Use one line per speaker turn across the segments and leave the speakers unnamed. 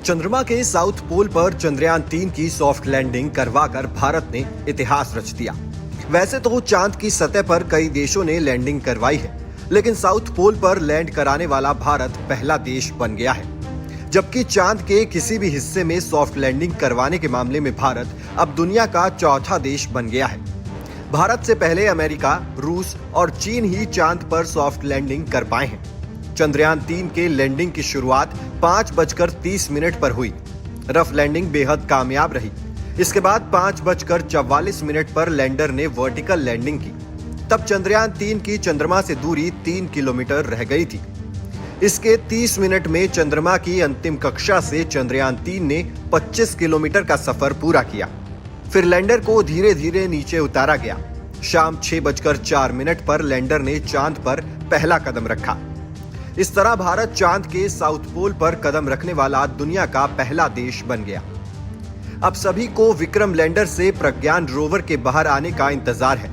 चंद्रमा के south pole पर चंद्रयान-3 की सॉफ्ट लैंडिंग करवाकर भारत ने इतिहास रच दिया। वैसे तो चांद की सतह पर कई देशों ने लैंडिंग करवाई है, लेकिन साउथ पोल पर लैंड कराने वाला भारत पहला देश बन गया है। जबकि चांद के किसी भी हिस्से में सॉफ्ट लैंडिंग करवाने के मामले में भारत अब दुनिया का चौथा देश बन गया है। भारत से पहले अमेरिका, रूस और चीन ही चांद पर सॉफ्ट लैंडिंग कर पाए हैं। चंद्रयान-3 के लैंडिंग की शुरुआत 5:30 पर हुई। रफ लैंडिंग बेहद कामयाब रही। इसके बाद 5:44 पर लैंडर ने वर्टिकल लैंडिंग की। तब चंद्रयान-3 की चंद्रमा से दूरी 3 किलोमीटर रह गई थी। इसके 30 मिनट में चंद्रमा की अंतिम कक्षा से चंद्रयान-3 ने 25 किलोमीटर का सफर पूरा किया। फिर लैंडर को धीरे धीरे नीचे उतारा गया। शाम 6:04 पर लैंडर ने चांद पर पहला कदम रखा। इस तरह भारत चांद के साउथ पोल पर कदम रखने वाला दुनिया का पहला देश बन गया। अब सभी को विक्रम लैंडर से प्रज्ञान रोवर के बाहर आने का इंतजार है।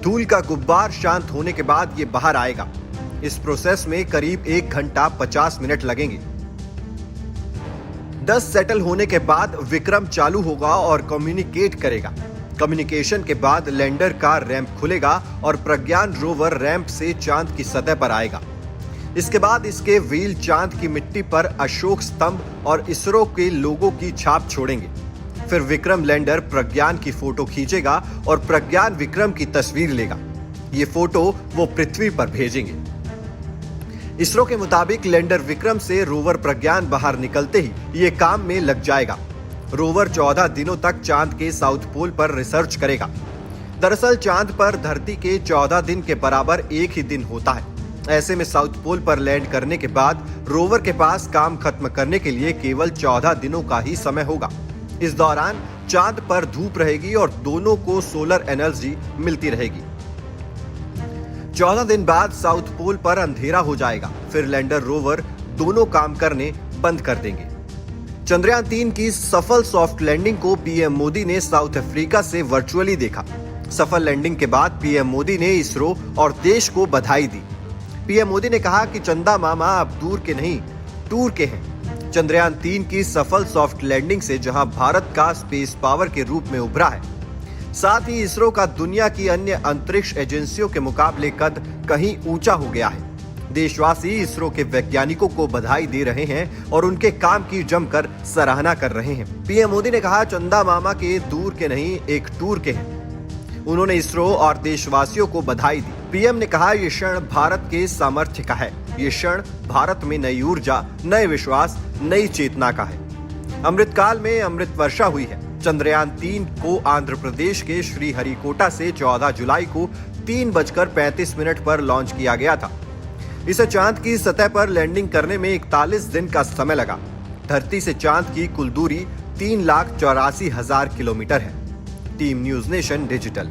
धूल का गुब्बार शांत होने के बाद ये बाहर आएगा। इस प्रोसेस में करीब 1 घंटा 50 मिनट लगेंगे। डस्ट सेटल होने के बाद विक्रम चालू होगा और कम्युनिकेट करेगा। कम्युनिकेशन के बाद लैंडर का रैंप खुलेगा और प्रज्ञान रोवर रैंप से चांद की सतह पर आएगा। इसके बाद इसके व्हील चांद की मिट्टी पर अशोक स्तंभ और इसरो के लोगो की छाप छोड़ेंगे। फिर विक्रम लैंडर प्रज्ञान की फोटो खींचेगा और प्रज्ञान विक्रम की तस्वीर लेगा। ये फोटो वो पृथ्वी पर भेजेंगे। इसरो के मुताबिक लैंडर विक्रम से रोवर प्रज्ञान बाहर निकलते ही ये काम में लग जाएगा। रोवर 14 दिनों तक चांद के साउथ पोल पर रिसर्च करेगा। दरअसल चांद पर धरती के 14 दिन के बराबर एक ही दिन होता है। ऐसे में साउथ पोल पर लैंड करने के बाद रोवर के पास काम खत्म करने के लिए केवल 14 दिनों का ही समय होगा। इस दौरान चांद पर धूप रहेगी और दोनों को सोलर एनर्जी मिलती रहेगी। 14 दिन बाद साउथ पोल पर अंधेरा हो जाएगा। फिर लैंडर रोवर दोनों काम करने बंद कर देंगे। चंद्रयान-3 की सफल सॉफ्ट लैंडिंग को पीएम मोदी ने साउथ अफ्रीका से वर्चुअली देखा। सफल लैंडिंग के बाद पीएम मोदी ने इसरो और देश को बधाई दी। पीएम मोदी ने कहा कि चंदा मामा अब दूर के नहीं, टूर के हैं। चंद्रयान-3 की सफल सॉफ्ट लैंडिंग से जहां भारत का स्पेस पावर के रूप में उभरा है, साथ ही इसरो का दुनिया की अन्य अंतरिक्ष एजेंसियों के मुकाबले कद कहीं ऊंचा हो गया है। देशवासी इसरो के वैज्ञानिकों को बधाई दे रहे हैं और उनके काम की जमकर सराहना कर रहे हैं। पीएम मोदी ने कहा, चंदा मामा के दूर के नहीं, एक टूर के हैं। उन्होंने इसरो और देशवासियों को बधाई दी। पीएम ने कहा, ये क्षण भारत के सामर्थ्य का है। ये क्षण भारत में नई ऊर्जा, नए विश्वास, नई चेतना का है। अमृतकाल में अमृत वर्षा हुई है। चंद्रयान-3 को आंध्र प्रदेश के श्रीहरिकोटा से 14 जुलाई को 3:35 पर लॉन्च किया गया था। इसे चांद की सतह पर लैंडिंग करने में 41 दिन का समय लगा। धरती से चांद की कुल दूरी 3,84,000 किलोमीटर है। Team news nation digital.